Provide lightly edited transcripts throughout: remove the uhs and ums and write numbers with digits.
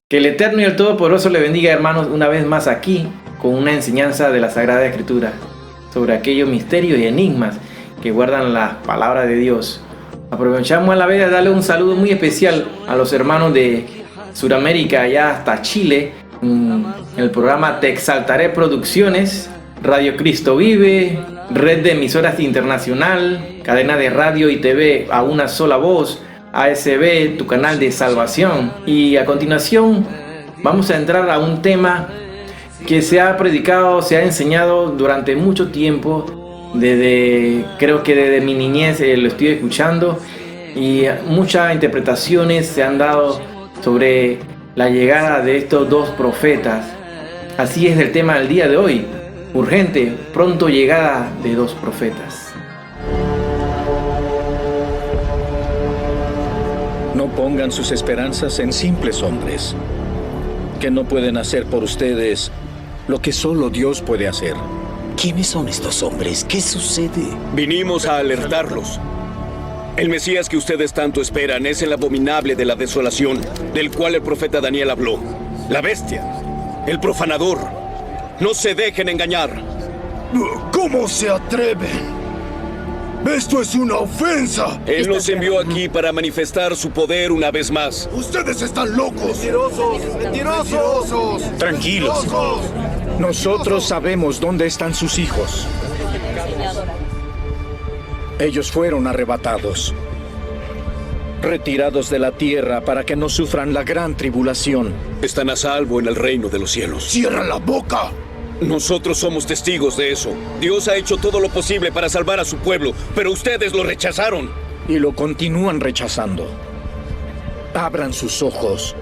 Que el Eterno y el Todopoderoso le bendiga, hermanos, una vez más aquí con una enseñanza de la Sagrada Escritura sobre aquellos misterios y enigmas que guardan la palabra de Dios. Aprovechamos a la vez de darle un saludo muy especial a los hermanos de Sudamérica, allá hasta Chile, en el programa Te Exaltaré Producciones, Radio Cristo Vive, Red de Emisoras Internacional, Cadena de Radio y TV a una sola voz, ASB, tu canal de salvación. Y a continuación vamos a entrar a un tema que se ha predicado, se ha enseñado durante mucho tiempo, creo que desde mi niñez lo estoy escuchando, y muchas interpretaciones se han dado sobre la llegada de estos dos profetas. Así es el tema del día de hoy: urgente, pronto llegada de dos profetas. No pongan sus esperanzas en simples hombres, que no pueden hacer por ustedes lo que solo Dios puede hacer. ¿Quiénes son estos hombres? ¿Qué sucede? Vinimos a alertarlos. El Mesías que ustedes tanto esperan es el abominable de la desolación, del cual el profeta Daniel habló. La bestia, el profanador. No se dejen engañar. ¿Cómo se atreven? ¡Esto es una ofensa! Él nos envió aquí para manifestar su poder una vez más. ¡Ustedes están locos! ¡Mentirosos! ¡Mentirosos! Tranquilos. ¡Mentirosos! Nosotros sabemos dónde están sus hijos. Ellos fueron arrebatados, retirados de la tierra para que no sufran la gran tribulación. Están a salvo en el reino de los cielos. ¡Cierra la boca! Nosotros somos testigos de eso. Dios ha hecho todo lo posible para salvar a su pueblo, pero ustedes lo rechazaron. Y lo continúan rechazando. Abran sus ojos.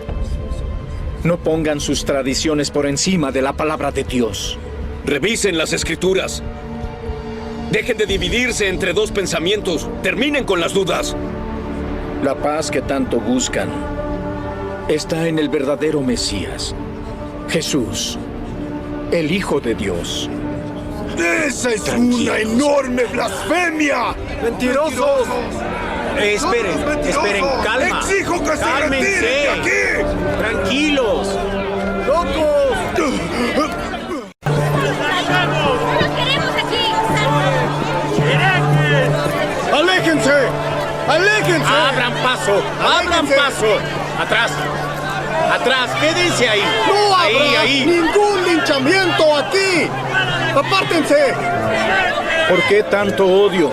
No pongan sus tradiciones por encima de la palabra de Dios. Revisen las escrituras. Dejen de dividirse entre dos pensamientos. Terminen con las dudas. La paz que tanto buscan está en el verdadero Mesías, Jesús, el Hijo de Dios. ¡Esa es una enorme blasfemia! ¡Mentirosos! Esperen, esperen, calma. ¡Exijo que se ¡Cálmense! retiren de aquí! ¡Tranquilos! ¡Locos! ¡Aléjense! ¡Aléjense! ¡Abran paso! ¡Abran paso! ¡Atrás! ¡Atrás! ¡Quédense ahí! ¡No ahí, habrá ahí! ningún linchamiento aquí! ¡Apártense! ¿Por qué tanto odio?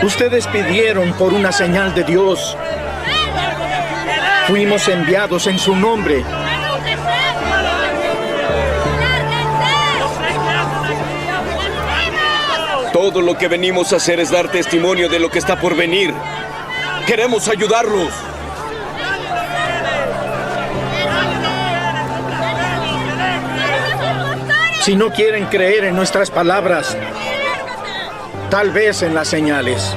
Ustedes pidieron por una señal de Dios. Fuimos enviados en su nombre. Todo lo que venimos a hacer es dar testimonio de lo que está por venir. Queremos ayudarlos. Si no quieren creer en nuestras palabras, tal vez en las señales.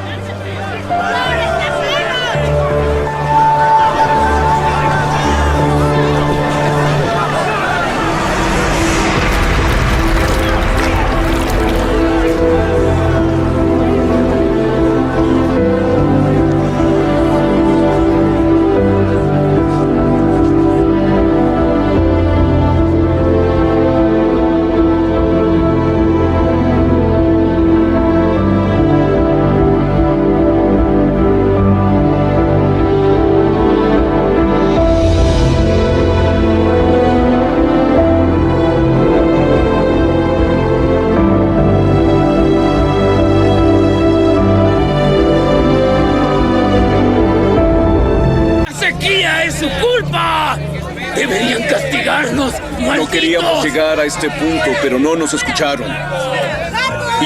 ¡Deberían castigarnos, malditos! No queríamos llegar a este punto, pero no nos escucharon.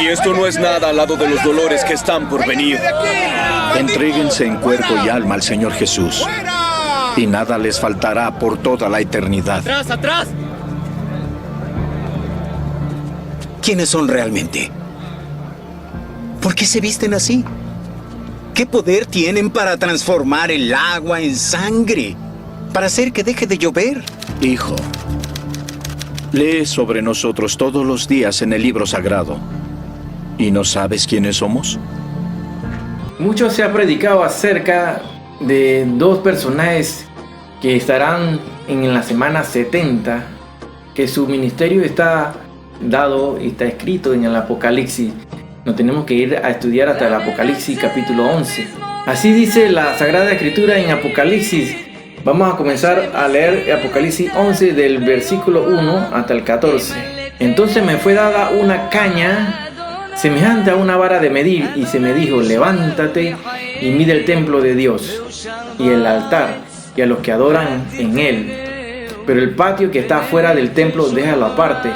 Y esto no es nada al lado de los dolores que están por venir. Entréguense en cuerpo y alma al Señor Jesús, y nada les faltará por toda la eternidad. ¡Atrás, atrás! ¿Quiénes son realmente? ¿Por qué se visten así? ¿Qué poder tienen para transformar el agua en sangre? ¿Para hacer que deje de llover? Hijo, lee sobre nosotros todos los días en el libro sagrado. ¿Y no sabes quiénes somos? Mucho se ha predicado acerca de dos personajes que estarán en la semana 70, que su ministerio está dado y está escrito en el Apocalipsis. Nos tenemos que ir a estudiar hasta el Apocalipsis capítulo 11. Así dice la Sagrada Escritura en Apocalipsis. Vamos a comenzar a leer Apocalipsis 11 del versículo 1 hasta el 14. Entonces me fue dada una caña semejante a una vara de medir, y se me dijo: levántate y mide el templo de Dios y el altar y a los que adoran en él. Pero el patio que está fuera del templo déjalo aparte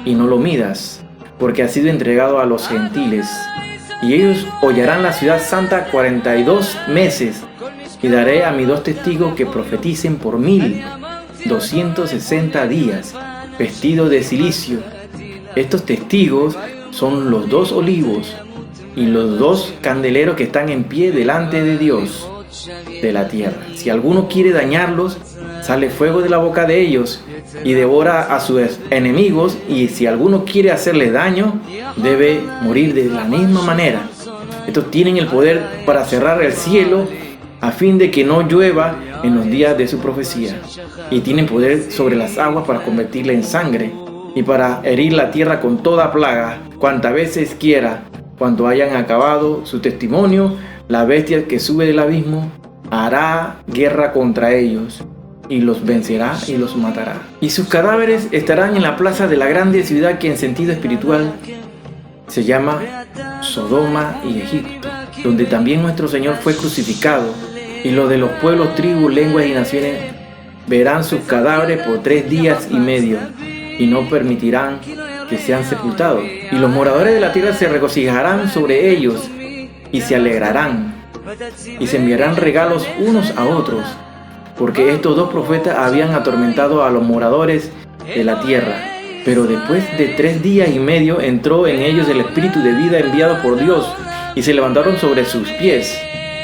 y no lo midas, porque ha sido entregado a los gentiles. Y ellos hollarán la ciudad santa 42 meses. Y daré a mis 2 testigos que profeticen por 1260 días, vestidos de cilicio. Estos testigos son los 2 olivos y los 2 candeleros que están en pie delante de Dios de la tierra. Si alguno quiere dañarlos, sale fuego de la boca de ellos y devora a sus enemigos, y si alguno quiere hacerle daño, debe morir de la misma manera. Estos tienen el poder para cerrar el cielo a fin de que no llueva en los días de su profecía, y tienen poder sobre las aguas para convertirla en sangre, y para herir la tierra con toda plaga, cuantas veces quiera. Cuando hayan acabado su testimonio, la bestia que sube del abismo hará guerra contra ellos, y los vencerá y los matará. Y sus cadáveres estarán en la plaza de la grande ciudad, que en sentido espiritual se llama Sodoma y Egipto, donde también nuestro Señor fue crucificado. Y los de los pueblos, tribus, lenguas y naciones verán sus cadáveres por 3 días y medio, y no permitirán que sean sepultados. Y los moradores de la tierra se regocijarán sobre ellos y se alegrarán, y se enviarán regalos unos a otros, porque estos 2 profetas habían atormentado a los moradores de la tierra. Pero después de 3 días y medio entró en ellos el espíritu de vida enviado por Dios, y se levantaron sobre sus pies,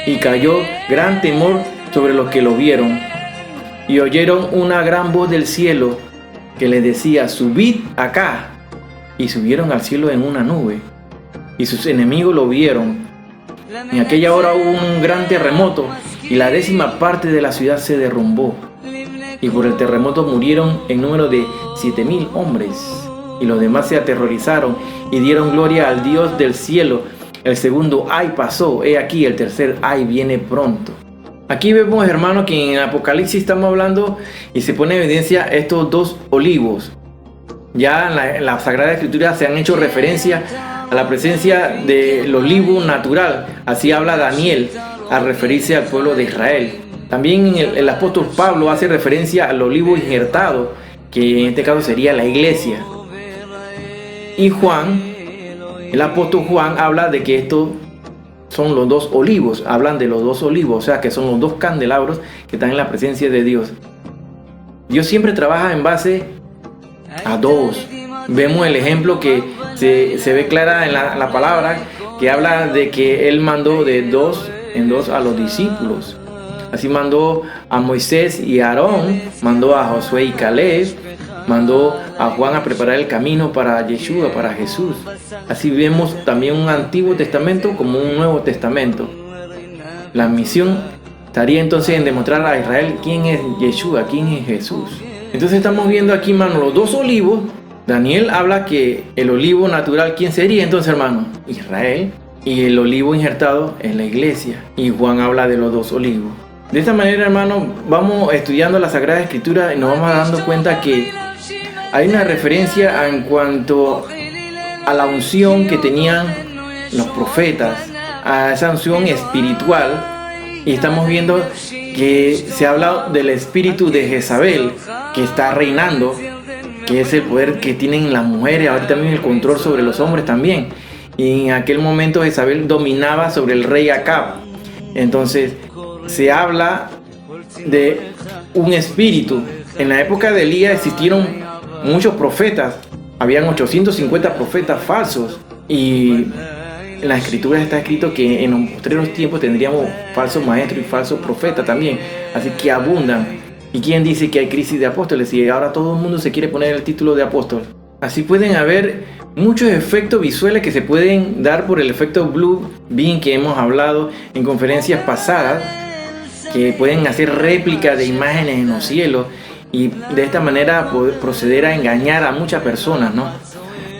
y cayó gran temor sobre los que lo vieron. Y oyeron una gran voz del cielo que les decía: subid acá. Y subieron al cielo en una nube, y sus enemigos lo vieron. En aquella hora hubo un gran terremoto, y la 10ª parte de la ciudad se derrumbó. Y por el terremoto murieron en número de 7,000 hombres. Y los demás se aterrorizaron y dieron gloria al Dios del cielo. El segundo ay pasó, he aquí el tercer ay viene pronto. Aquí vemos, hermanos, que en Apocalipsis estamos hablando y se pone en evidencia estos 2 olivos. Ya en la Sagrada Escritura se han hecho referencia a la presencia del olivo natural. Así habla Daniel al referirse al pueblo de Israel. También el apóstol Pablo hace referencia al olivo injertado, que en este caso sería la iglesia. Y Juan, el apóstol Juan, habla de que estos son los 2 olivos. Hablan de los 2 olivos, o sea que son los 2 candelabros que están en la presencia de Dios. Dios siempre trabaja en base a 2. Vemos el ejemplo que se ve clara en la palabra, que habla de que Él mandó de 2 en 2 a los discípulos. Así mandó a Moisés y a Aarón, mandó a Josué y Caleb, mandó a Juan a preparar el camino para Yeshua, para Jesús. Así vemos también un Antiguo Testamento como un Nuevo Testamento. La misión estaría entonces en demostrar a Israel quién es Yeshua, quién es Jesús. Entonces estamos viendo aquí, hermano, los 2 olivos. Daniel habla que el olivo natural, ¿quién sería entonces, hermano? Israel. Y el olivo injertado es la iglesia. Y Juan habla de los 2 olivos. De esta manera, hermano, vamos estudiando la Sagrada Escritura y nos vamos dando cuenta que hay una referencia en cuanto a la unción que tenían los profetas, a esa unción espiritual. Y estamos viendo que se habla del espíritu de Jezabel, que está reinando, que es el poder que tienen las mujeres, ahorita también el control sobre los hombres también. Y en aquel momento Jezabel dominaba sobre el rey Acab. Entonces se habla de un espíritu. En la época de Elías existieron muchos profetas. Habían 850 profetas falsos. Y en la escritura está escrito que en los postreros tiempos tendríamos falsos maestros y falsos profetas también. Así que abundan. ¿Y quién dice que hay crisis de apóstoles? Y ahora todo el mundo se quiere poner el título de apóstol. Así pueden haber muchos efectos visuales que se pueden dar por el efecto Blue Beam que hemos hablado en conferencias pasadas, que pueden hacer réplicas de imágenes en los cielos y de esta manera poder proceder a engañar a muchas personas, ¿no?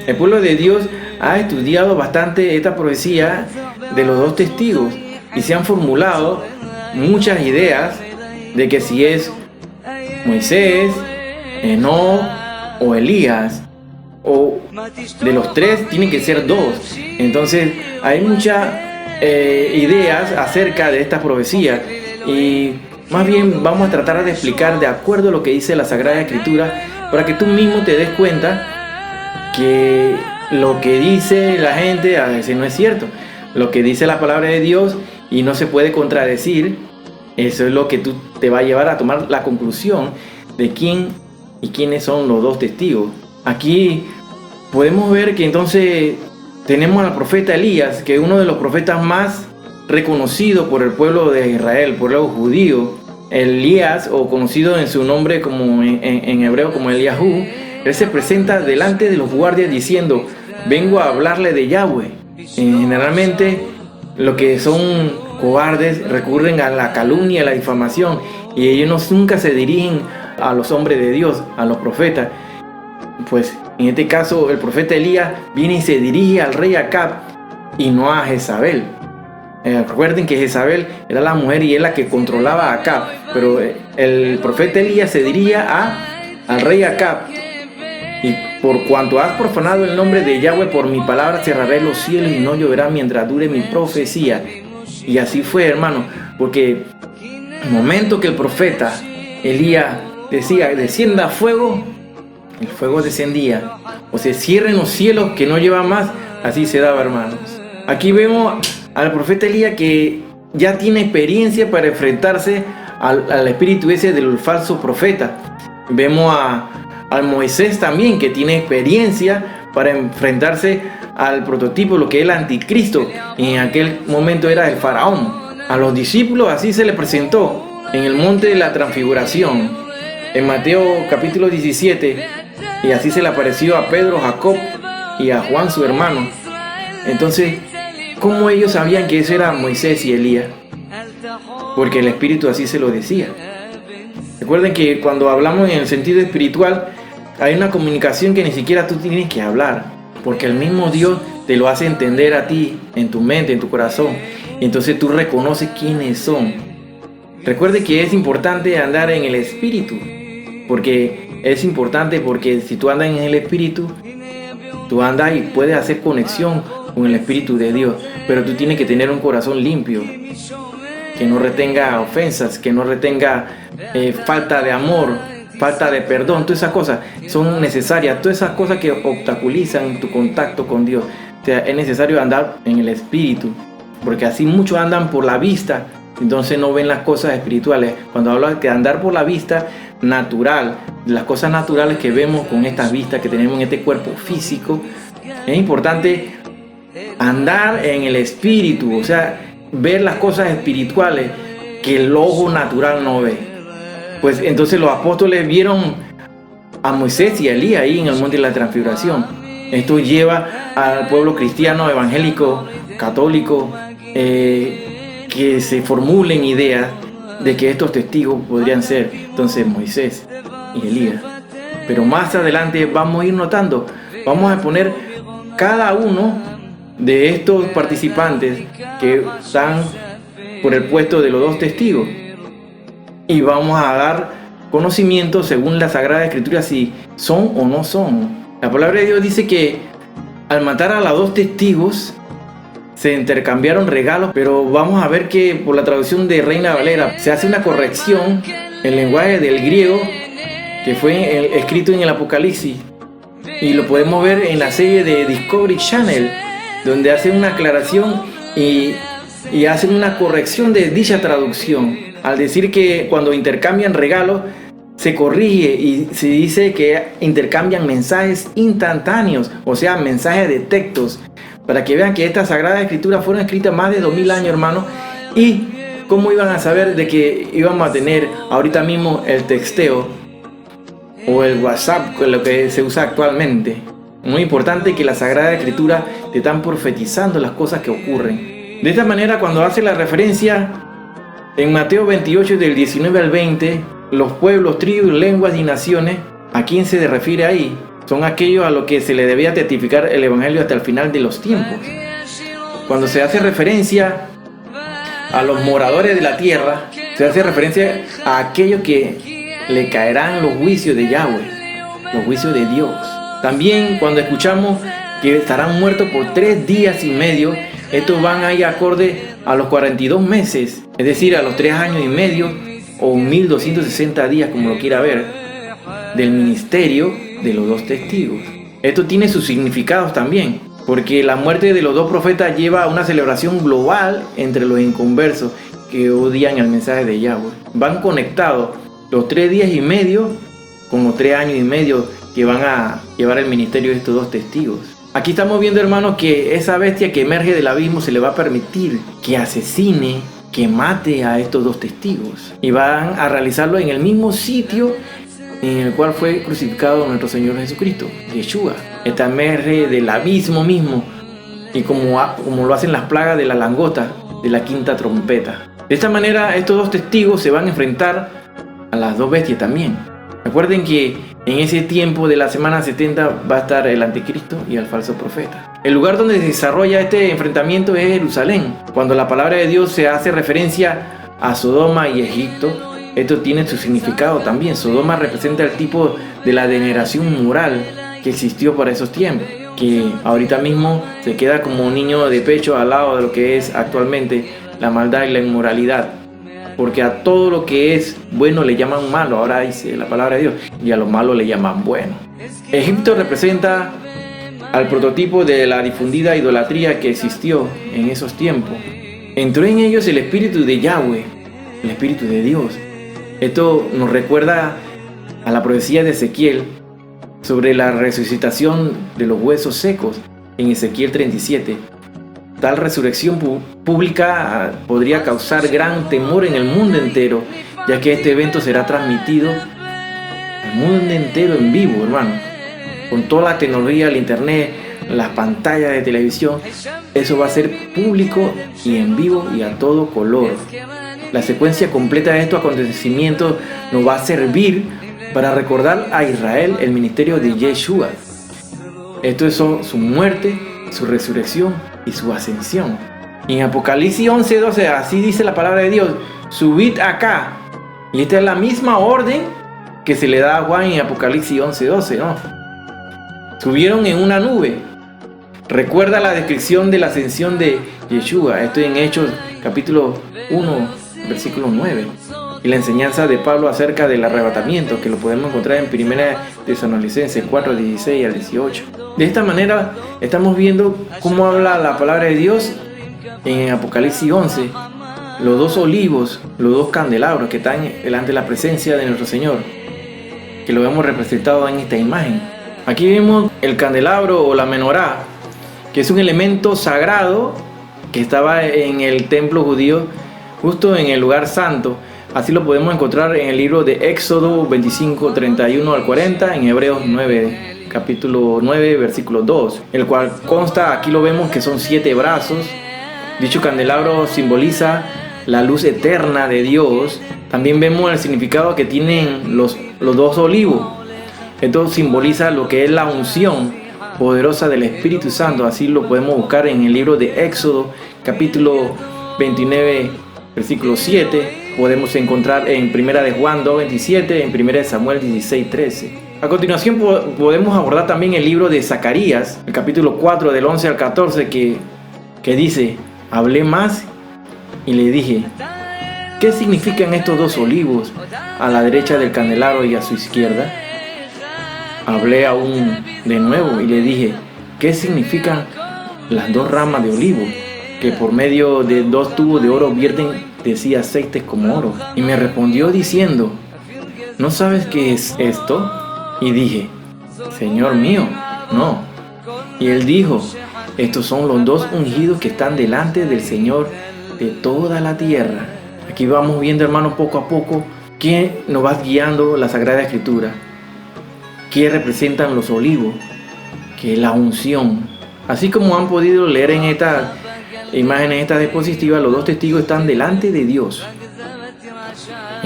El pueblo de Dios ha estudiado bastante esta profecía de los dos testigos y se han formulado muchas ideas de que si es Moisés, Enoc o Elías, o de los tres tienen que ser dos. Entonces hay muchas ideas acerca de esta profecía y más bien vamos a tratar de explicar de acuerdo a lo que dice la Sagrada Escritura para que tú mismo te des cuenta que lo que dice la gente a veces no es cierto. Lo que dice la palabra de Dios y no se puede contradecir, eso es lo que tú te va a llevar a tomar la conclusión de quién y quiénes son los dos testigos. Aquí podemos ver que entonces tenemos al profeta Elías, que es uno de los profetas más reconocidos por el pueblo de Israel, el pueblo judío. Elías, o conocido en su nombre como en hebreo como Eliahú, él se presenta delante de los guardias diciendo: vengo a hablarle de Yahweh. Generalmente lo que son cobardes recurren a la calumnia, a la difamación, y ellos nunca se dirigen a los hombres de Dios, a los profetas. Pues en este caso el profeta Elías viene y se dirige al rey Acab y no a Jezabel. Recuerden que Jezabel era la mujer y es la que controlaba a Acab, pero el profeta Elías se dirigía al rey Acab. Y por cuanto has profanado el nombre de Yahweh, por mi palabra cerraré los cielos y no lloverá mientras dure mi profecía. Y así fue, hermano, porque el momento que el profeta Elías decía: descienda fuego, el fuego descendía. O se cierren los cielos que no lleva más. Así se daba, hermanos. Aquí vemos al profeta Elías que ya tiene experiencia para enfrentarse al espíritu ese del falso profeta. Vemos al Moisés también, que tiene experiencia para enfrentarse al prototipo, lo que es el anticristo. Y en aquel momento era el faraón. A los discípulos así se les presentó en el monte de la transfiguración, en Mateo capítulo 17, y así se le apareció a Pedro, Jacob y a Juan su hermano. Entonces, ¿cómo ellos sabían que eso era Moisés y Elías? Porque el Espíritu así se lo decía. Recuerden que cuando hablamos en el sentido espiritual, hay una comunicación que ni siquiera tú tienes que hablar, porque el mismo Dios te lo hace entender a ti, en tu mente, en tu corazón. Entonces tú reconoces quiénes son. Recuerde que es importante andar en el Espíritu, porque es importante, porque si tú andas en el Espíritu, tú andas y puedes hacer conexión con el Espíritu de Dios, pero tú tienes que tener un corazón limpio, que no retenga ofensas, que no retenga falta de amor, falta de perdón. Todas esas cosas son necesarias, todas esas cosas que obstaculizan tu contacto con Dios. O sea, es necesario andar en el Espíritu, porque así muchos andan por la vista, entonces no ven las cosas espirituales. Cuando hablo de andar por la vista natural, las cosas naturales que vemos con estas vistas que tenemos en este cuerpo físico, es importante andar en el Espíritu, o sea, ver las cosas espirituales que el ojo natural no ve. Pues entonces los apóstoles vieron a Moisés y a Elías ahí en el monte de la transfiguración. Esto lleva al pueblo cristiano, evangélico, católico, que se formulen ideas de que estos testigos podrían ser entonces Moisés y Elías. Pero más adelante vamos a ir notando, vamos a poner cada uno de estos participantes que están por el puesto de los dos testigos, y vamos a dar conocimiento según la Sagrada Escritura si son o no son. La palabra de Dios dice que al matar a los dos testigos se intercambiaron regalos, pero vamos a ver que por la traducción de Reina Valera se hace una corrección en el lenguaje del griego que fue escrito en el Apocalipsis, y lo podemos ver en la serie de Discovery Channel, donde hacen una aclaración y hacen una corrección de dicha traducción, al decir que cuando intercambian regalos se corrige y se dice que intercambian mensajes instantáneos, o sea, mensajes de textos, para que vean que estas sagradas escrituras fueron escritas más de 2000 años, hermanos. Y cómo iban a saber de que íbamos a tener ahorita mismo el texteo o el WhatsApp, lo que se usa actualmente. Muy importante que la Sagrada Escritura te están profetizando las cosas que ocurren. De esta manera, cuando hace la referencia En Mateo 28, del 19 al 20, los pueblos, tribus, lenguas y naciones, ¿a quién se refiere ahí? Son aquellos a los que se le debía testificar el Evangelio hasta el final de los tiempos. Cuando se hace referencia a los moradores de la tierra, se hace referencia a aquellos que le caerán los juicios de Yahweh, los juicios de Dios. También cuando escuchamos que estarán muertos por 3 días y medio, estos van ahí acorde a los 42 meses, es decir, a los 3 años y medio o 1260 días, como lo quiera ver, del ministerio de los 2 testigos. Esto tiene sus significados también, porque la muerte de los 2 profetas lleva a una celebración global entre los inconversos que odian el mensaje de Yahweh. Van conectados los 3 días y medio con los 3 años y medio que van a llevar el ministerio de estos 2 testigos. Aquí estamos viendo, hermanos, que esa bestia que emerge del abismo se le va a permitir que asesine, que mate a estos 2 testigos. Y van a realizarlo en el mismo sitio en el cual fue crucificado nuestro Señor Jesucristo, Yeshua. Esta emerge del abismo mismo, y como lo hacen las plagas de la langota de la 5ª trompeta. De esta manera, estos 2 testigos se van a enfrentar a las 2 bestias también. Recuerden que en ese tiempo de la semana 70 va a estar el anticristo y el falso profeta. El lugar donde se desarrolla este enfrentamiento es Jerusalén. Cuando la palabra de Dios se hace referencia a Sodoma y Egipto, esto tiene su significado también. Sodoma representa el tipo de la degeneración moral que existió para esos tiempos, que ahorita mismo se queda como un niño de pecho al lado de lo que es actualmente la maldad y la inmoralidad. Porque a todo lo que es bueno le llaman malo, ahora dice la palabra de Dios, y a lo malo le llaman bueno. Egipto representa al prototipo de la difundida idolatría que existió en esos tiempos. Entró en ellos el espíritu de Yahweh, el espíritu de Dios. Esto nos recuerda a la profecía de Ezequiel sobre la resucitación de los huesos secos en Ezequiel 37. Tal resurrección pública podría causar gran temor en el mundo entero, ya que este evento será transmitido al mundo entero en vivo, hermano. Con toda la tecnología, el internet, las pantallas de televisión, eso va a ser público y en vivo y a todo color. La secuencia completa de estos acontecimientos nos va a servir para recordar a Israel el ministerio de Yeshua. Esto es su muerte, su resurrección y su ascensión. En Apocalipsis 11:12, así dice la palabra de Dios: subid acá. Y esta es la misma orden que se le da a Juan en Apocalipsis 11:12, ¿no? Subieron en una nube. Recuerda la descripción de la ascensión de Yeshua. Esto en Hechos capítulo 1, versículo 9. Y la enseñanza de Pablo acerca del arrebatamiento, que lo podemos encontrar en 1 Tesalonicenses 4:16 al 18. De esta manera estamos viendo cómo habla la palabra de Dios en Apocalipsis 11. Los 2 olivos, los 2 candelabros que están delante de la presencia de nuestro Señor, que lo vemos representado en esta imagen. Aquí vemos el candelabro o la menorá, que es un elemento sagrado que estaba en el templo judío, justo en el lugar santo. Así lo podemos encontrar en el libro de Éxodo 25, 31 al 40, en Hebreos 9, capítulo 9, versículo 2, el cual consta, aquí lo vemos, que son 7 brazos. Dicho candelabro simboliza la luz eterna de Dios. También vemos el significado que tienen los 2 olivos. Esto simboliza lo que es la unción poderosa del Espíritu Santo. Así lo podemos buscar en el libro de Éxodo, capítulo 29, versículo 7. Podemos encontrar en 1 de Juan 2:27, en 1 de Samuel 16:13. A continuación podemos abordar también el libro de Zacarías, el capítulo 4, del 11 al 14, que dice: hablé más y le dije, ¿qué significan estos 2 olivos a la derecha del candelabro y a su izquierda? Hablé aún de nuevo y le dije, ¿qué significan las 2 ramas de olivo que por medio de 2 tubos de oro vierten de sí aceites como oro? Y me respondió diciendo, ¿no sabes qué es esto? Y dije, Señor mío, no. Y él dijo, estos son los 2 ungidos que están delante del Señor de toda la tierra. Aquí vamos viendo, hermanos, poco a poco que nos va guiando la Sagrada Escritura. ¿Qué representan los olivos? Que es la unción. Así como han podido leer en esta imágenes, estas diapositivas, los 2 testigos están delante de Dios.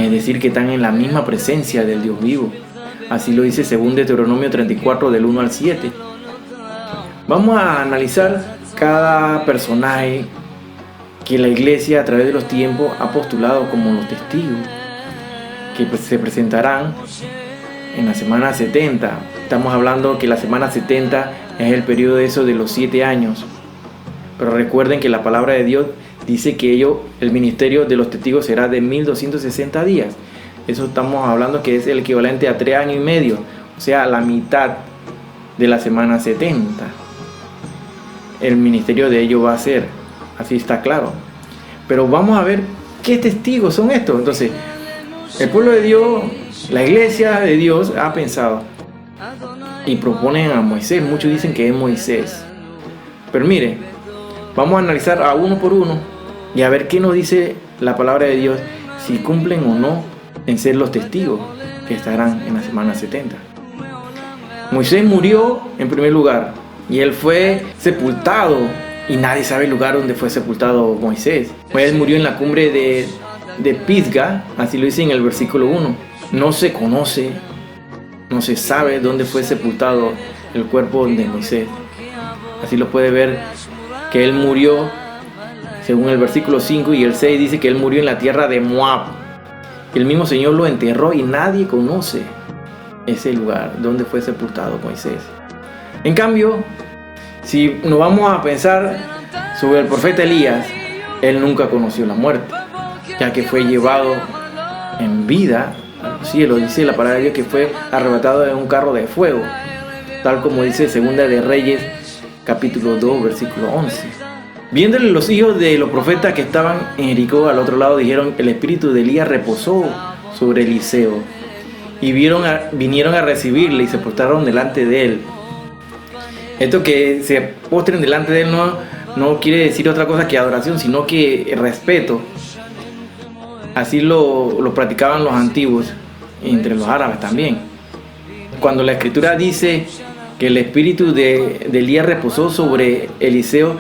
es decir, que están en la misma presencia del Dios vivo. Así lo dice según Deuteronomio 34 del 1 al 7. Vamos a analizar cada personaje que la iglesia a través de los tiempos ha postulado como los testigos que se presentarán en la semana 70. Estamos hablando que la semana 70 es el periodo de eso de los 7 años. Pero recuerden que la palabra de Dios dice que el ministerio de los testigos será de 1260 días. Eso estamos hablando que es el equivalente a 3 años y medio, o sea, la mitad de la semana 70. El ministerio de ellos va a ser, así está claro. Pero vamos a ver qué testigos son estos. Entonces, el pueblo de Dios, la iglesia de Dios ha pensado y proponen a Moisés. Muchos dicen que es Moisés. Pero mire, vamos a analizar a uno por uno y a ver qué nos dice la palabra de Dios, si cumplen o no en ser los testigos que estarán en la semana 70. Moisés murió en primer lugar y él fue sepultado y nadie sabe el lugar donde fue sepultado Moisés. Pues él murió en la cumbre de Pisga, así lo dice en el versículo 1. No se conoce, no se sabe dónde fue sepultado el cuerpo de Moisés. Así lo puede ver que él murió, según el versículo 5 y el 6 dice que él murió en la tierra de Moab. El mismo Señor lo enterró y nadie conoce ese lugar donde fue sepultado Moisés. En cambio, si nos vamos a pensar sobre el profeta Elías, él nunca conoció la muerte, ya que fue llevado en vida al cielo. Dice la palabra de Dios que fue arrebatado en un carro de fuego, tal como dice Segunda de Reyes, capítulo 2, versículo 11. Viéndole los hijos de los profetas que estaban en Jericó al otro lado, dijeron: el espíritu de Elías reposó sobre Eliseo. Y vinieron a recibirle y se postraron delante de él. Esto que se postren delante de él no quiere decir otra cosa que adoración, sino que respeto. Así lo practicaban los antiguos, entre los árabes también. Cuando la escritura dice que el espíritu de Elías reposó sobre Eliseo,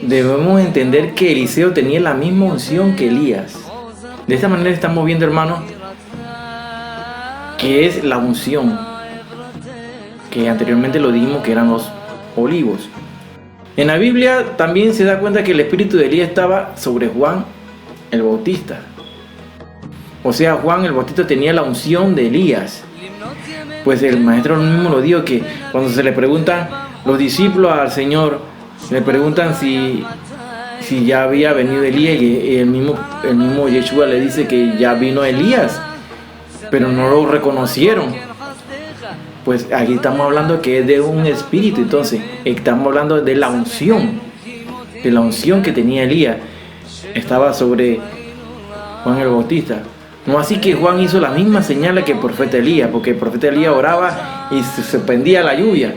debemos entender que Eliseo tenía la misma unción que Elías. De esta manera estamos viendo, hermanos, que es la unción, que anteriormente lo dijimos que eran los olivos. En la Biblia también se da cuenta que el espíritu de Elías estaba sobre Juan el Bautista. O sea, Juan el Bautista tenía la unción de Elías. Pues el maestro mismo lo dijo, que cuando se le preguntan los discípulos al Señor, le preguntan si ya había venido Elías, y el mismo Yeshua le dice que ya vino Elías, pero no lo reconocieron. Pues aquí estamos hablando que es de un espíritu. Entonces estamos hablando de la unción que tenía Elías. Estaba sobre Juan el Bautista. No así que Juan hizo las mismas señales que el profeta Elías, porque el profeta Elías oraba y se suspendía la lluvia.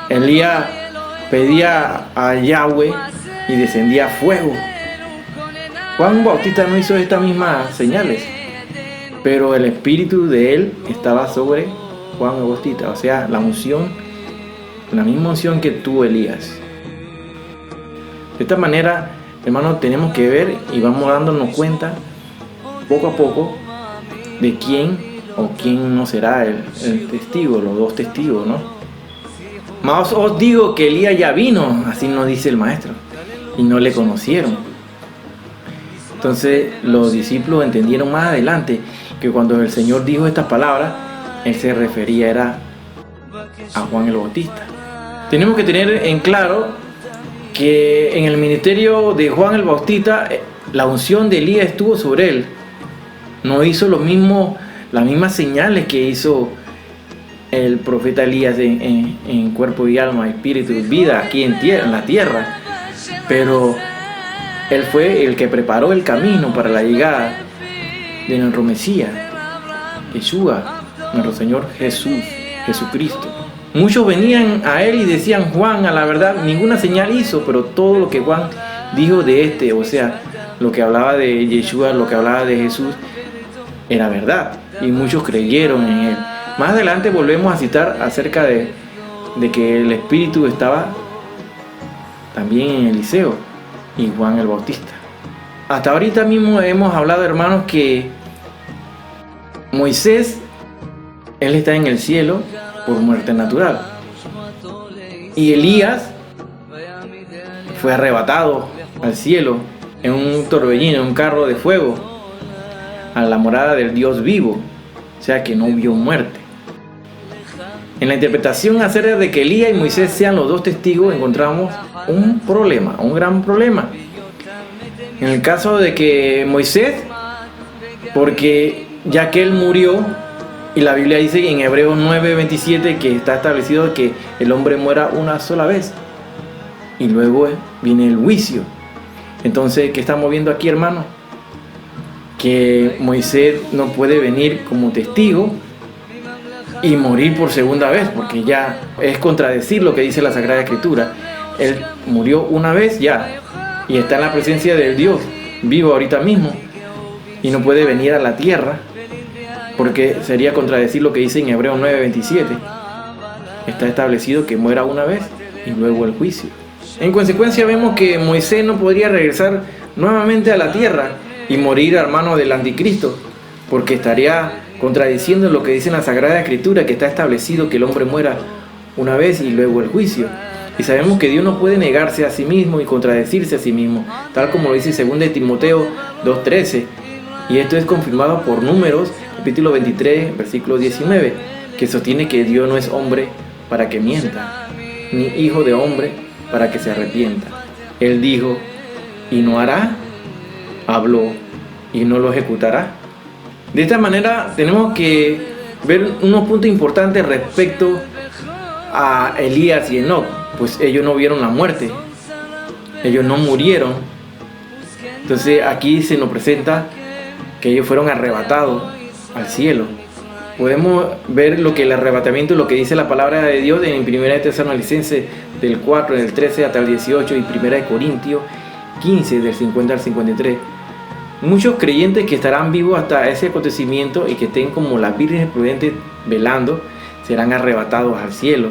Elías pedía a Yahweh y descendía fuego. Juan Bautista no hizo estas mismas señales, pero el espíritu de él estaba sobre Juan el Bautista. O sea, la unción, la misma unción que tuvo Elías. De esta manera, hermanos, tenemos que ver y vamos dándonos cuenta poco a poco de quién o quién no será el testigo, los dos testigos, ¿no? Más os digo que Elías ya vino, así nos dice el maestro, y no le conocieron. Entonces los discípulos entendieron más adelante que cuando el Señor dijo estas palabras, él se refería era a Juan el Bautista. Tenemos que tener en claro que en el ministerio de Juan el Bautista la unción de Elías estuvo sobre él. No hizo las mismas señales que hizo el profeta Elías en cuerpo y alma, espíritu y vida aquí en la tierra. Pero él fue el que preparó el camino para la llegada de nuestro Mesías, Yeshua, nuestro Señor Jesucristo. Muchos venían a él y decían: Juan, a la verdad, ninguna señal hizo, pero todo lo que Juan dijo de o sea, lo que hablaba de Yeshua, lo que hablaba de Jesús, era verdad. Y muchos creyeron en él. Más adelante volvemos a citar acerca de que el Espíritu estaba también en Eliseo y Juan el Bautista. hasta ahorita mismo hemos hablado, hermanos, que Moisés, él está en el cielo por muerte natural. Y Elías fue arrebatado al cielo en un torbellino, en un carro de fuego, a la morada del Dios vivo, o sea que no vio muerte. En la interpretación acerca de que Elías y Moisés sean los dos testigos, encontramos un problema, un gran problema. En el caso de que Moisés, porque ya que él murió, y la Biblia dice en Hebreos 9:27 que está establecido que el hombre muera una sola vez y luego viene el juicio. Entonces, ¿qué estamos viendo aquí, hermano? Que Moisés no puede venir como testigo y morir por segunda vez, porque ya es contradecir lo que dice la Sagrada Escritura. Él murió una vez ya y está en la presencia del Dios vivo ahorita mismo y no puede venir a la tierra, porque sería contradecir lo que dice en Hebreos 9:27. Está establecido que muera una vez y luego el juicio. En consecuencia vemos que Moisés no podría regresar nuevamente a la tierra y morir a mano del anticristo, porque estaría contradiciendo lo que dice en la Sagrada Escritura, que está establecido que el hombre muera una vez y luego el juicio. Y sabemos que Dios no puede negarse a sí mismo y contradecirse a sí mismo, tal como lo dice 2 Timoteo 2:13. Y esto es confirmado por Números, capítulo 23, versículo 19, que sostiene que Dios no es hombre para que mienta, ni hijo de hombre para que se arrepienta. Él dijo, y no hará, habló, y no lo ejecutará. De esta manera tenemos que ver unos puntos importantes respecto a Elías y Enoc, pues ellos no vieron la muerte, ellos no murieron. Entonces aquí se nos presenta que ellos fueron arrebatados al cielo. Podemos ver lo que el arrebatamiento, lo que dice la palabra de Dios en 1 Tesalonicenses del 4, del 13 hasta el 18 y 1 Corintios 15 del 50 al 53. Muchos creyentes que estarán vivos hasta ese acontecimiento y que estén como las vírgenes prudentes velando, serán arrebatados al cielo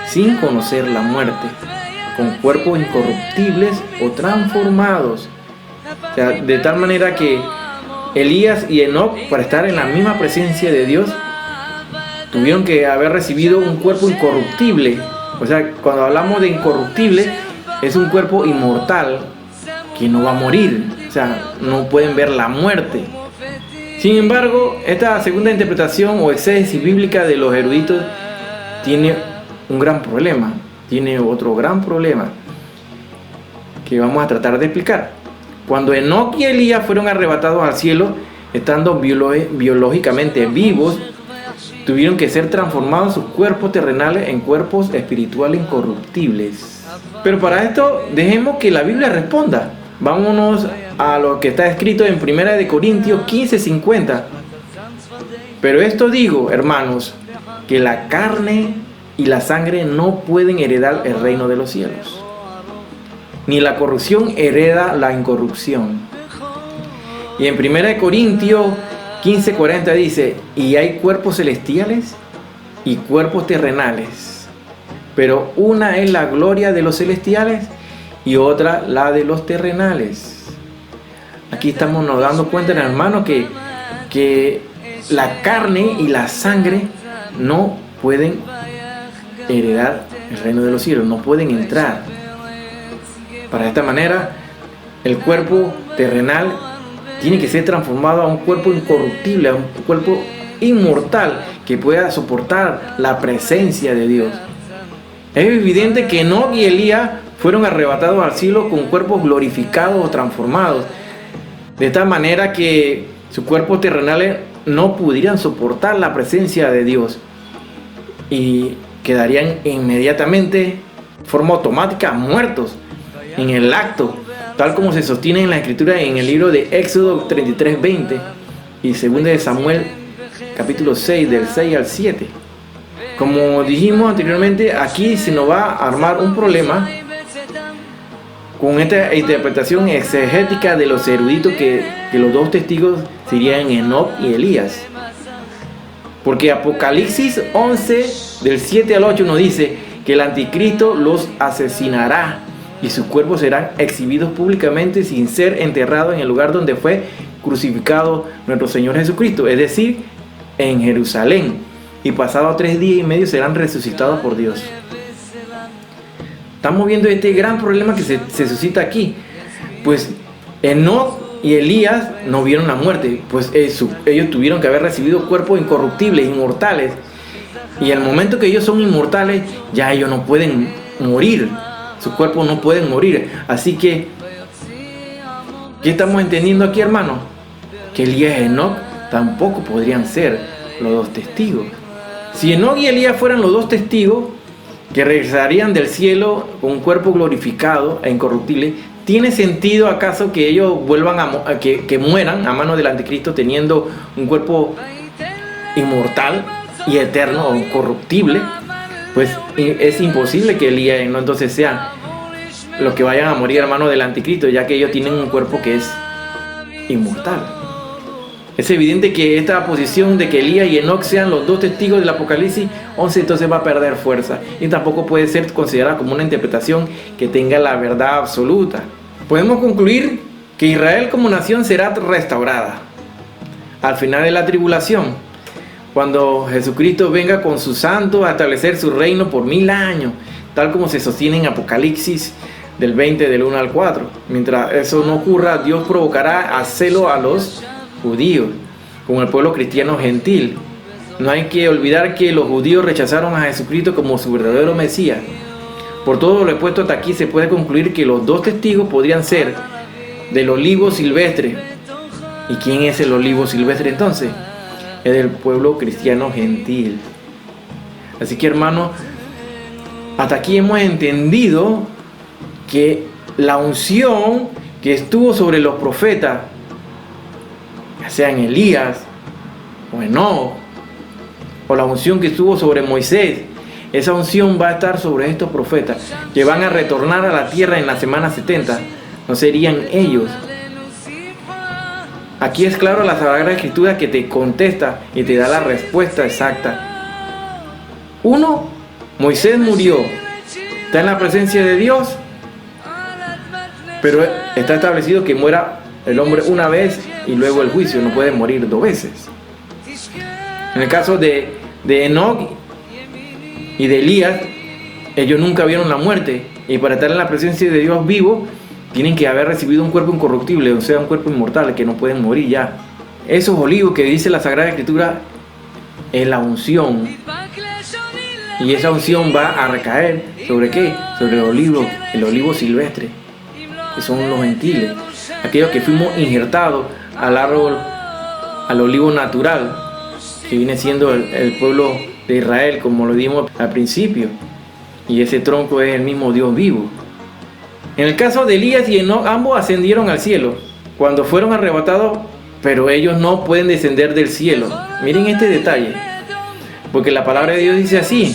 sin conocer la muerte, con cuerpos incorruptibles o transformados. O sea, de tal manera que Elías y Enoc, para estar en la misma presencia de Dios, tuvieron que haber recibido un cuerpo incorruptible. O sea, cuando hablamos de incorruptible, es un cuerpo inmortal que no va a morir. O sea, no pueden ver la muerte. Sin embargo, esta segunda interpretación o exégesis bíblica de los eruditos tiene un gran problema. Tiene otro gran problema que vamos a tratar de explicar. Cuando Enoc y Elías fueron arrebatados al cielo, estando biológicamente vivos, tuvieron que ser transformados sus cuerpos terrenales en cuerpos espirituales incorruptibles. Pero para esto, dejemos que la Biblia responda. Vámonos a lo que está escrito en 1 Corintios 15:50. Pero esto digo, hermanos, que la carne y la sangre no pueden heredar el reino de los cielos, ni la corrupción hereda la incorrupción. Y en 1 Corintios 15:40 dice, y hay cuerpos celestiales y cuerpos terrenales, pero una es la gloria de los celestiales y otra la de los terrenales. Aquí estamos nos dando cuenta, hermano, que la carne y la sangre no pueden heredar el reino de los cielos, no pueden entrar. Para esta manera, el cuerpo terrenal tiene que ser transformado a un cuerpo incorruptible, a un cuerpo inmortal que pueda soportar la presencia de Dios. Es evidente que Enoc y Elías fueron arrebatados al cielo con cuerpos glorificados o transformados, de tal manera que sus cuerpos terrenales no pudieran soportar la presencia de Dios y quedarían inmediatamente, de forma automática, muertos en el acto, tal como se sostiene en la escritura en el libro de Éxodo 33:20 y 2 de Samuel capítulo 6 del 6 al 7. Como dijimos anteriormente, aquí se nos va a armar un problema con esta interpretación exegética de los eruditos que los dos testigos serían Enoc y Elías. Porque Apocalipsis 11 del 7 al 8 nos dice que el anticristo los asesinará y sus cuerpos serán exhibidos públicamente sin ser enterrados en el lugar donde fue crucificado nuestro Señor Jesucristo, es decir, en Jerusalén, y pasados 3 días y medio serán resucitados por Dios. Estamos viendo este gran problema que se suscita aquí. Pues Enoc y Elías no vieron la muerte, pues ellos tuvieron que haber recibido cuerpos incorruptibles, inmortales, y al momento que ellos son inmortales, ya ellos no pueden morir, sus cuerpos no pueden morir. Así que, ¿qué estamos entendiendo aquí, hermano? Que Elías y Enoc tampoco podrían ser los 2 testigos. Si Enoc y Elías fueran los 2 testigos que regresarían del cielo con un cuerpo glorificado e incorruptible, ¿tiene sentido acaso que ellos vuelvan que mueran a manos del anticristo teniendo un cuerpo inmortal y eterno o incorruptible? Pues es imposible que Elías y Enoc entonces sean los que vayan a morir a manos del anticristo, ya que ellos tienen un cuerpo que es inmortal. Es evidente que esta posición de que Elías y Enoc sean los 2 testigos del Apocalipsis 11 entonces va a perder fuerza y tampoco puede ser considerada como una interpretación que tenga la verdad absoluta. Podemos concluir que Israel como nación será restaurada al final de la tribulación, cuando Jesucristo venga con sus santos a establecer su reino por 1000 años, tal como se sostiene en Apocalipsis del 20 del 1 al 4. Mientras eso no ocurra, Dios provocará a celo a los judíos, como el pueblo cristiano gentil. No hay que olvidar que los judíos rechazaron a Jesucristo como su verdadero Mesías. Por todo lo expuesto hasta aquí se puede concluir que los 2 testigos podrían ser del olivo silvestre. ¿Y quién es el olivo silvestre entonces? Es del pueblo cristiano gentil. Así que, hermano, hasta aquí hemos entendido que la unción que estuvo sobre los profetas, ya sea en Elías o Enoc, o la unción que estuvo sobre Moisés, esa unción va a estar sobre estos profetas que van a retornar a la tierra en la semana 70. No serían ellos. Aquí es claro la Sagrada Escritura que te contesta y te da la respuesta exacta. 1. Moisés murió, está en la presencia de Dios, pero está establecido que muera el hombre una vez y luego el juicio, no puede morir 2 veces. En el caso de Enoc y de Elías, ellos nunca vieron la muerte, y para estar en la presencia de Dios vivo tienen que haber recibido un cuerpo incorruptible, o sea, un cuerpo inmortal, que no pueden morir ya. Esos olivos que dice la Sagrada Escritura es la unción, y esa unción va a recaer ¿sobre qué? Sobre el olivo silvestre, que son los gentiles, aquellos que fuimos injertados al árbol, al olivo natural, que viene siendo el pueblo de Israel, como lo dimos al principio, y ese tronco es el mismo Dios vivo. En el caso de Elías y Enoc, ambos ascendieron al cielo cuando fueron arrebatados, pero ellos no pueden descender del cielo. Miren este detalle, porque la palabra de Dios dice así,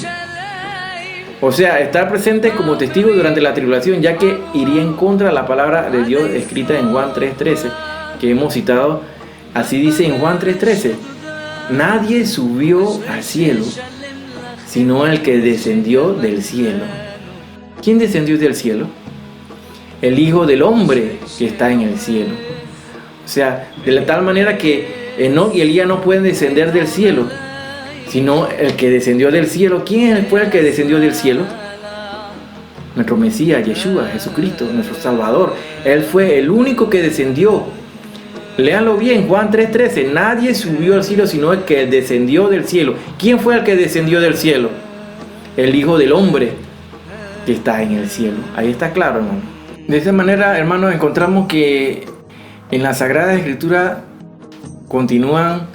o sea, estar presente como testigo durante la tribulación, ya que iría en contra de la palabra de Dios escrita en Juan 3:13, que hemos citado. Así dice en Juan 3:13, nadie subió al cielo, sino el que descendió del cielo. ¿Quién descendió del cielo? El Hijo del Hombre que está en el cielo. O sea, de la tal manera que Enoc y Elías no pueden descender del cielo, sino el que descendió del cielo. ¿Quién fue el que descendió del cielo? Nuestro Mesías, Yeshua, Jesucristo, nuestro Salvador. Él fue el único que descendió. Léanlo bien, Juan 3:13. Nadie subió al cielo, sino el que descendió del cielo. ¿Quién fue el que descendió del cielo? El Hijo del Hombre que está en el cielo. Ahí está claro, hermano. De esa manera, hermanos, encontramos que en la Sagrada Escritura continúan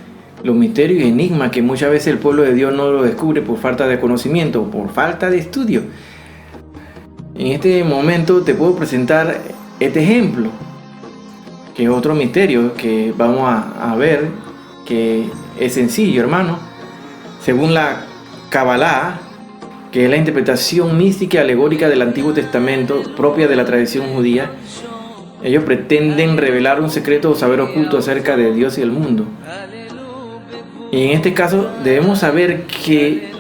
los misterios y enigmas que muchas veces el pueblo de Dios no lo descubre por falta de conocimiento, por falta de estudio. En este momento te puedo presentar este ejemplo, que es otro misterio que vamos a ver, que es sencillo, hermano. Según la Kabbalah, que es la interpretación mística y alegórica del Antiguo Testamento propia de la tradición judía, ellos pretenden revelar un secreto o saber oculto acerca de Dios y el mundo. Y en este caso debemos saber que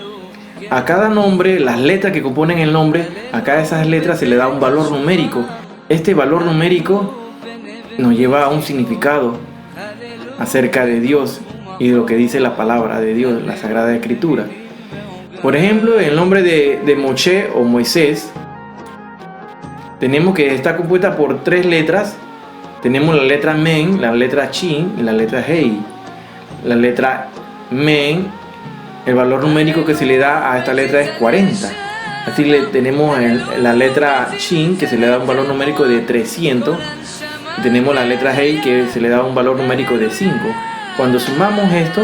a cada nombre, las letras que componen el nombre, a cada de esas letras se le da un valor numérico. Este valor numérico nos lleva a un significado acerca de Dios y de lo que dice la palabra de Dios, la Sagrada Escritura. Por ejemplo, el nombre de Moshe o Moisés, tenemos que está compuesta por 3 letras. Tenemos la letra Men, la letra Shin y la letra Hei. La letra Men, el valor numérico que se le da a esta letra es 40. Así tenemos la letra Shin, que se le da un valor numérico de 300. Y tenemos la letra Hei, que se le da un valor numérico de 5. Cuando sumamos esto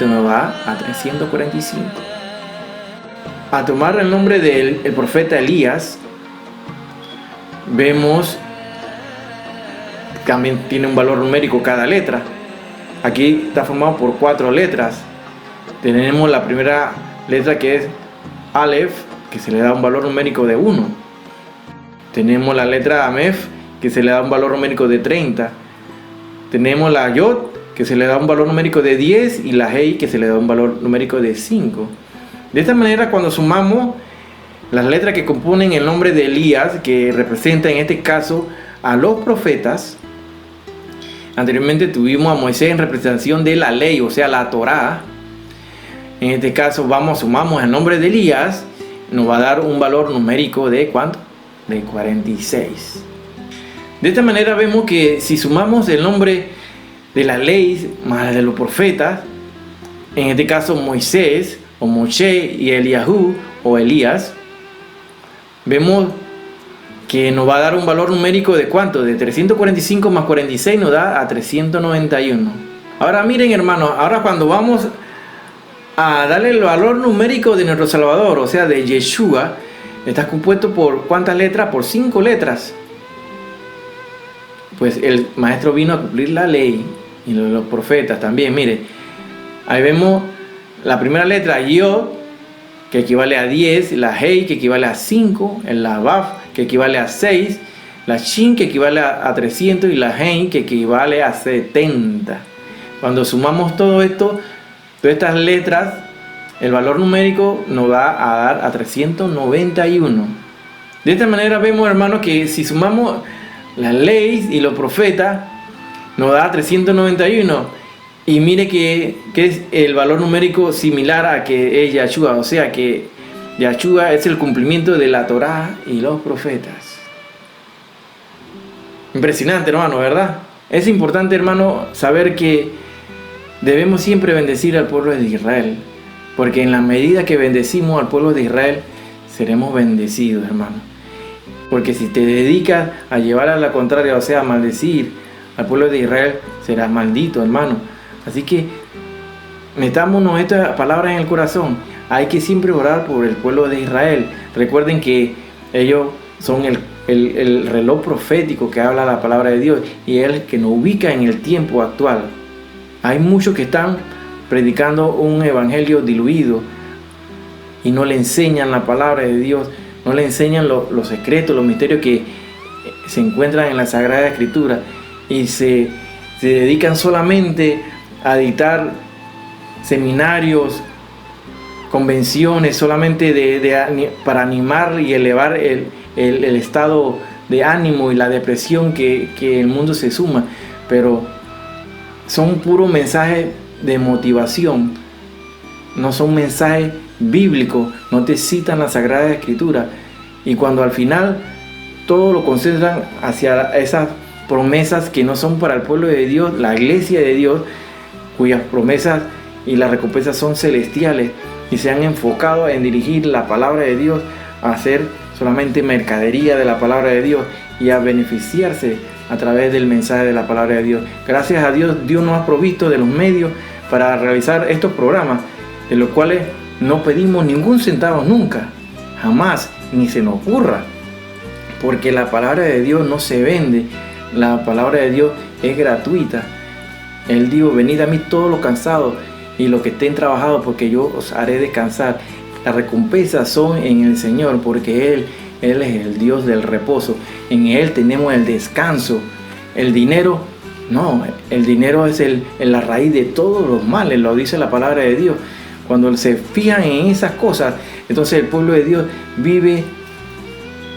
nos va a 345. A tomar el nombre del profeta Elías, vemos también tiene un valor numérico cada letra. Aquí está formado por 4 letras. Tenemos la primera letra, que es Aleph, que se le da un valor numérico de 1. Tenemos la letra Amef, que se le da un valor numérico de 30. Tenemos la Yod, que se le da un valor numérico de 10, y la Hei, que se le da un valor numérico de 5. De esta manera, cuando sumamos las letras que componen el nombre de Elías, que representa en este caso a los profetas, anteriormente tuvimos a Moisés en representación de la ley, o sea, la Torá. En este caso sumamos el nombre de Elías, nos va a dar un valor numérico de ¿cuánto? De 46. De esta manera vemos que si sumamos el nombre de la ley más de los profetas, en este caso Moisés o Moshe y Eliahu o Elías, vemos que nos va a dar un valor numérico de ¿cuánto? De 345 más 46 nos da a 391. Ahora miren, hermanos, ahora cuando vamos a darle el valor numérico de nuestro Salvador, o sea de Yeshua, está compuesto por ¿cuántas letras? Por 5 letras. Pues el maestro vino a cumplir la ley y los profetas también. Mire, ahí vemos la primera letra Yod, que equivale a 10, la Hei, que equivale a 5, la Vav, que equivale a 6, la Shin, que equivale a 300, y la Hei, que equivale a 70. Cuando sumamos todo esto, todas estas letras, el valor numérico nos va a dar a 391. De esta manera vemos, hermanos, que si sumamos las leyes y los profetas, nos da 391. Y mire que es el valor numérico similar a que es Yahshua, o sea que Yahshua es el cumplimiento de la Torá y los profetas. Impresionante, hermano, ¿verdad? Es importante, hermano, saber que debemos siempre bendecir al pueblo de Israel, porque en la medida que bendecimos al pueblo de Israel, seremos bendecidos, hermano. Porque si te dedicas a llevar a la contraria, o sea, a maldecir al pueblo de Israel, serás maldito, hermano. Así que metámonos estas palabras en el corazón. Hay que siempre orar por el pueblo de Israel. Recuerden que ellos son el reloj profético que habla la palabra de Dios, y es el que nos ubica en el tiempo actual. Hay muchos que están predicando un evangelio diluido y no le enseñan la palabra de Dios, no le enseñan los secretos, los misterios que se encuentran en la Sagrada Escritura, y se dedican solamente a dictar seminarios, convenciones, solamente para animar y elevar el estado de ánimo y la depresión que el mundo se suma. Pero son puros mensajes de motivación, no son mensajes bíblicos, no te citan la Sagrada Escritura. Y cuando al final todo lo concentran hacia esas promesas que no son para el pueblo de Dios, la iglesia de Dios, cuyas promesas y las recompensas son celestiales, y se han enfocado en dirigir la palabra de Dios a hacer solamente mercadería de la palabra de Dios y a beneficiarse a través del mensaje de la palabra de Dios. Gracias a Dios, Dios nos ha provisto de los medios para realizar estos programas, de los cuales no pedimos ningún centavo nunca, jamás, ni se nos ocurra, porque la palabra de Dios no se vende, la palabra de Dios es gratuita. Él dijo: venid a mí todos los cansados y los que estén trabajados, porque yo os haré descansar. Las recompensas son en el Señor, porque Él es el Dios del reposo. En Él tenemos el descanso. El dinero, no, el dinero es la raíz de todos los males, lo dice la palabra de Dios. Cuando se fijan en esas cosas, entonces el pueblo de Dios vive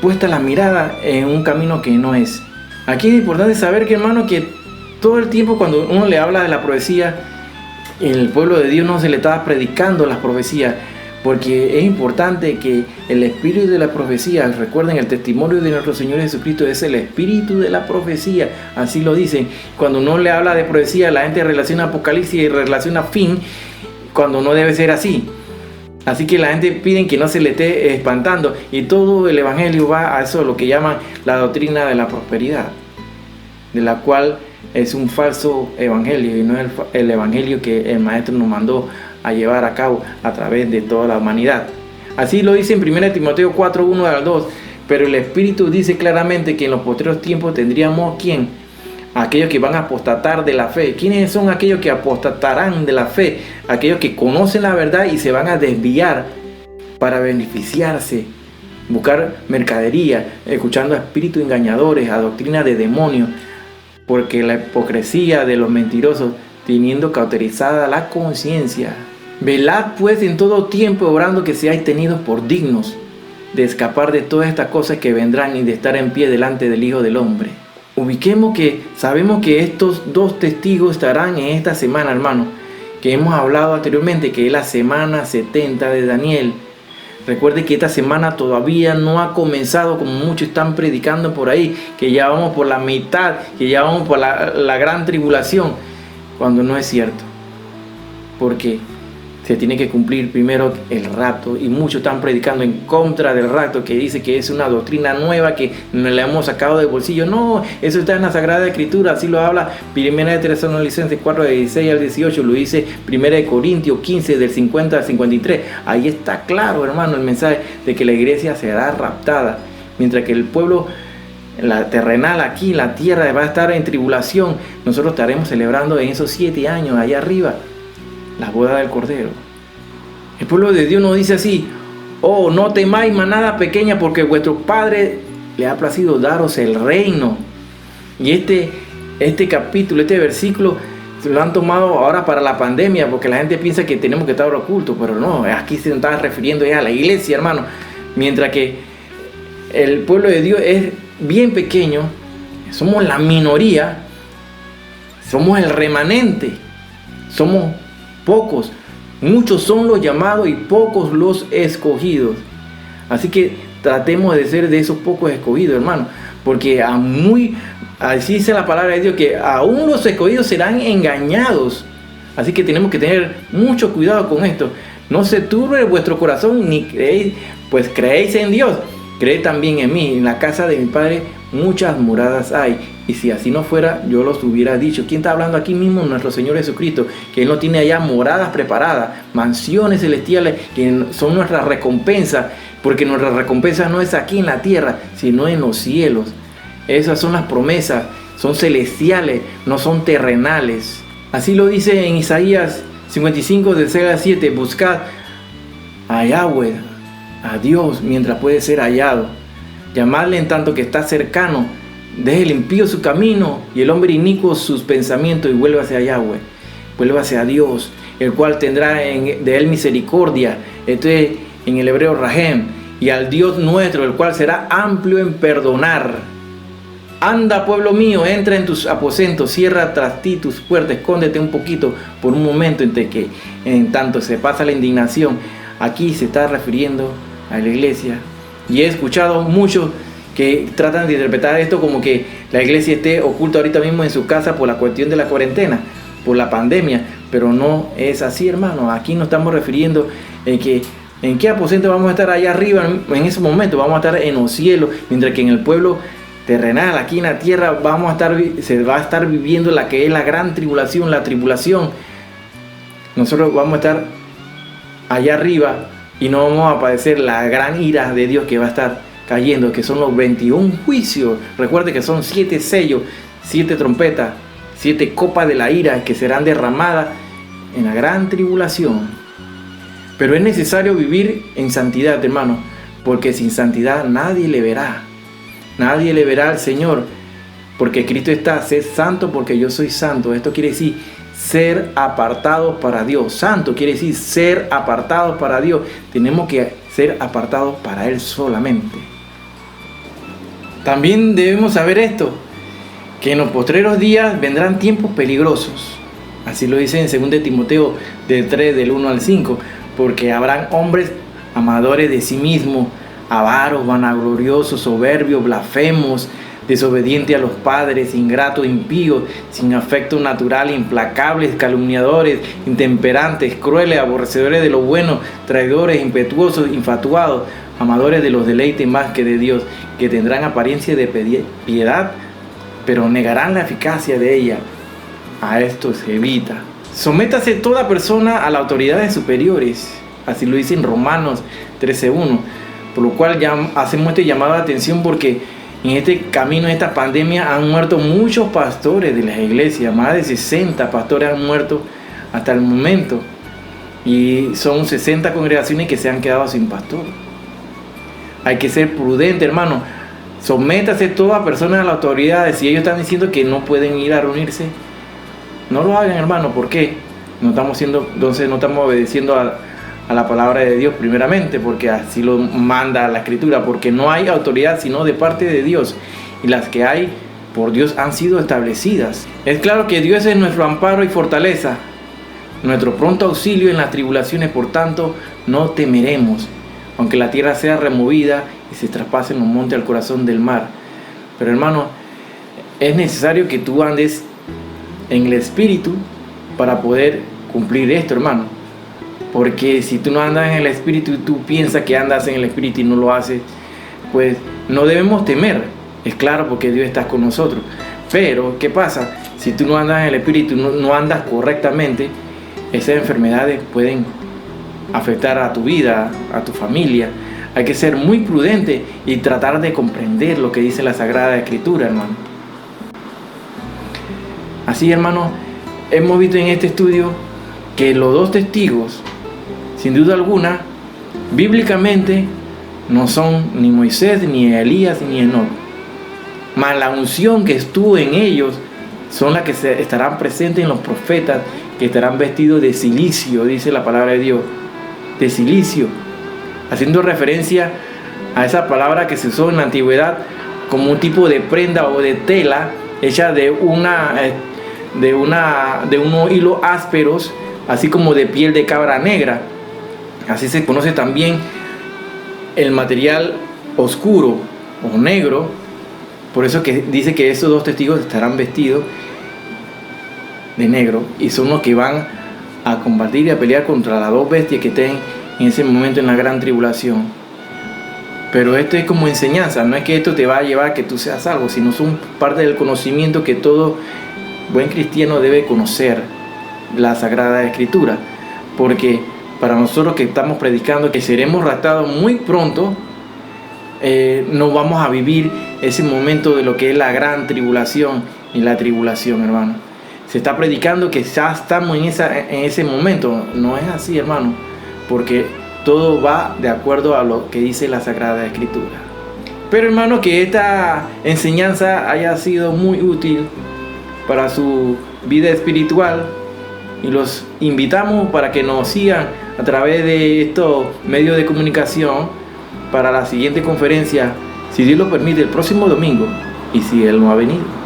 puesta la mirada en un camino que no es. Aquí es importante saber que, hermano, que todo el tiempo cuando uno le habla de la profecía, el pueblo de Dios no se le estaba predicando las profecías, porque es importante que el espíritu de la profecía, recuerden, el testimonio de nuestro Señor Jesucristo es el espíritu de la profecía, así lo dicen. Cuando uno le habla de profecía, la gente relaciona Apocalipsis y relaciona fin, cuando no debe ser así. Así que la gente pide que no se le esté espantando, y todo el evangelio va a eso, lo que llaman la doctrina de la prosperidad, de la cual es un falso evangelio y no es el evangelio que el maestro nos mandó a llevar a cabo a través de toda la humanidad. Así lo dice en 1 Timoteo 4, 1 al 2. Pero el Espíritu dice claramente que en los posteriores tiempos tendríamos ¿quién? Aquellos que van a apostatar de la fe. ¿Quiénes son aquellos que apostatarán de la fe? Aquellos que conocen la verdad y se van a desviar para beneficiarse, buscar mercadería, escuchando a espíritus engañadores, a doctrina de demonios, porque la hipocresía de los mentirosos, teniendo cauterizada la conciencia. Velad pues en todo tiempo, orando que seáis tenidos por dignos de escapar de todas estas cosas que vendrán y de estar en pie delante del Hijo del Hombre. Ubiquemos que sabemos que estos dos testigos estarán en esta semana, hermano, que hemos hablado anteriormente, que es la semana 70 de Daniel. Recuerde que esta semana todavía no ha comenzado, como muchos están predicando por ahí, que ya vamos por la mitad, que ya vamos por la gran tribulación, cuando no es cierto. Porque se tiene que cumplir primero el rapto, y muchos están predicando en contra del rapto, que dice que es una doctrina nueva que nos la hemos sacado del bolsillo. No, eso está en la Sagrada Escritura, así lo habla 1 Tesalonicenses 4, de 16 al 18, lo dice 1 Corintios 15, del 50 al 53. Ahí está claro, hermano, el mensaje de que la iglesia será raptada, mientras que el pueblo la terrenal aquí, la tierra, va a estar en tribulación. Nosotros estaremos celebrando en esos 7 años allá arriba la boda del Cordero. El pueblo de Dios nos dice así: oh, no temáis, manada pequeña, porque vuestro Padre le ha placido daros el reino. Y este capítulo, este versículo, lo han tomado ahora para la pandemia, porque la gente piensa que tenemos que estar ocultos, pero no, aquí se está refiriendo ya a la iglesia, hermano. Mientras que el pueblo de Dios es bien pequeño, somos la minoría, somos el remanente, somos pocos. Muchos son los llamados y pocos los escogidos. Así que tratemos de ser de esos pocos escogidos, hermano, porque así dice la palabra de Dios, que aún los escogidos serán engañados. Así que tenemos que tener mucho cuidado con esto. No se turbe vuestro corazón, ni creéis, pues creéis en Dios, creed también en mí. En la casa de mi Padre muchas moradas hay, y si así no fuera, yo los hubiera dicho. ¿Quién está hablando aquí mismo? Nuestro Señor Jesucristo, que Él no tiene allá moradas preparadas, mansiones celestiales, que son nuestra recompensa, porque nuestra recompensa no es aquí en la tierra, sino en los cielos. Esas son las promesas, son celestiales, no son terrenales. Así lo dice en Isaías 55, del 6 al 7, buscad a Yahweh, a Dios, mientras puede ser hallado. Llamadle en tanto que está cercano. Deje el impío su camino y el hombre inicuo sus pensamientos, y vuélvase a Yahweh, vuélvase a Dios, el cual tendrá de él misericordia. Esto es en el hebreo Rahem. Y al Dios nuestro, el cual será amplio en perdonar. Anda, pueblo mío, entra en tus aposentos, cierra tras ti tus puertas, escóndete un poquito por un momento, en tanto se pasa la indignación. Aquí se está refiriendo a la iglesia. Y he escuchado muchos que tratan de interpretar esto como que la iglesia esté oculta ahorita mismo en su casa por la cuestión de la cuarentena, por la pandemia, pero no es así, hermano. Aquí nos estamos refiriendo en qué aposento vamos a estar allá arriba en ese momento. Vamos a estar en los cielos, mientras que en el pueblo terrenal, aquí en la tierra, se va a estar viviendo la que es la gran tribulación, la tribulación. Nosotros vamos a estar allá arriba y no vamos a padecer la gran ira de Dios que va a estar cayendo, que son los 21 juicios. Recuerde que son 7 sellos, 7 trompetas, 7 copas de la ira que serán derramadas en la gran tribulación. Pero es necesario vivir en santidad, hermano, porque sin santidad nadie le verá. Nadie le verá al Señor, porque Cristo está: sed santo porque yo soy santo. Esto quiere decir, ser apartados para Dios. Santo quiere decir ser apartados para Dios. Tenemos que ser apartados para Él solamente. También debemos saber esto, que en los postreros días vendrán tiempos peligrosos. Así lo dice en 2 Timoteo 3, del 1 al 5, porque habrán hombres amadores de sí mismos, avaros, vanagloriosos, soberbios, blasfemos, desobedientes a los padres, ingratos, impíos, sin afecto natural, implacables, calumniadores, intemperantes, crueles, aborrecedores de lo bueno, traidores, impetuosos, infatuados, amadores de los deleites más que de Dios, que tendrán apariencia de piedad, pero negarán la eficacia de ella. A esto se evita. Sométase toda persona a las autoridades superiores. Así lo dice en Romanos 13:1. Por lo cual ya hacemos este llamado de atención, porque en este camino, en esta pandemia, han muerto muchos pastores de las iglesias. Más de 60 pastores han muerto hasta el momento. Y son 60 congregaciones que se han quedado sin pastor. Hay que ser prudente, hermano. Sométase toda persona a las autoridades. Si ellos están diciendo que no pueden ir a reunirse, no lo hagan, hermano. ¿Por qué? Entonces no estamos obedeciendo a la palabra de Dios primeramente, porque así lo manda la Escritura, porque no hay autoridad sino de parte de Dios, y las que hay por Dios han sido establecidas. Es claro que Dios es nuestro amparo y fortaleza, nuestro pronto auxilio en las tribulaciones. Por tanto, no temeremos, aunque la tierra sea removida y se traspasen los montes al corazón del mar. Pero, hermano, es necesario que tú andes en el Espíritu para poder cumplir esto, hermano. Porque si tú no andas en el Espíritu y tú piensas que andas en el Espíritu y no lo haces, pues no debemos temer. Es claro, porque Dios está con nosotros. Pero, ¿qué pasa? Si tú no andas en el Espíritu, no andas correctamente, esas enfermedades pueden afectar a tu vida, a tu familia. Hay que ser muy prudente y tratar de comprender lo que dice la Sagrada Escritura, hermano. Así, hermano, hemos visto en este estudio que los dos testigos, sin duda alguna, bíblicamente no son ni Moisés, ni Elías, ni Enoc. Mas la unción que estuvo en ellos son las que estarán presentes en los profetas, que estarán vestidos de cilicio, dice la palabra de Dios, de cilicio, haciendo referencia a esa palabra que se usó en la antigüedad como un tipo de prenda o de tela hecha de unos hilos ásperos, así como de piel de cabra negra. Así se conoce también el material oscuro o negro. Por eso que dice que esos dos testigos estarán vestidos de negro, y son los que van a combatir y a pelear contra las dos bestias que estén en ese momento en la gran tribulación. Pero esto es como enseñanza, no es que esto te va a llevar a que tú seas salvo, sino son parte del conocimiento que todo buen cristiano debe conocer, la Sagrada Escritura. Porque para nosotros que estamos predicando que seremos raptados muy pronto, no vamos a vivir ese momento de lo que es la gran tribulación y la tribulación, hermano. Se está predicando que ya estamos en ese momento. No es así, hermano, porque todo va de acuerdo a lo que dice la Sagrada Escritura. Pero, hermano, que esta enseñanza haya sido muy útil para su vida espiritual, y los invitamos para que nos sigan a través de estos medios de comunicación para la siguiente conferencia, si Dios lo permite, el próximo domingo, y si Él no ha venido.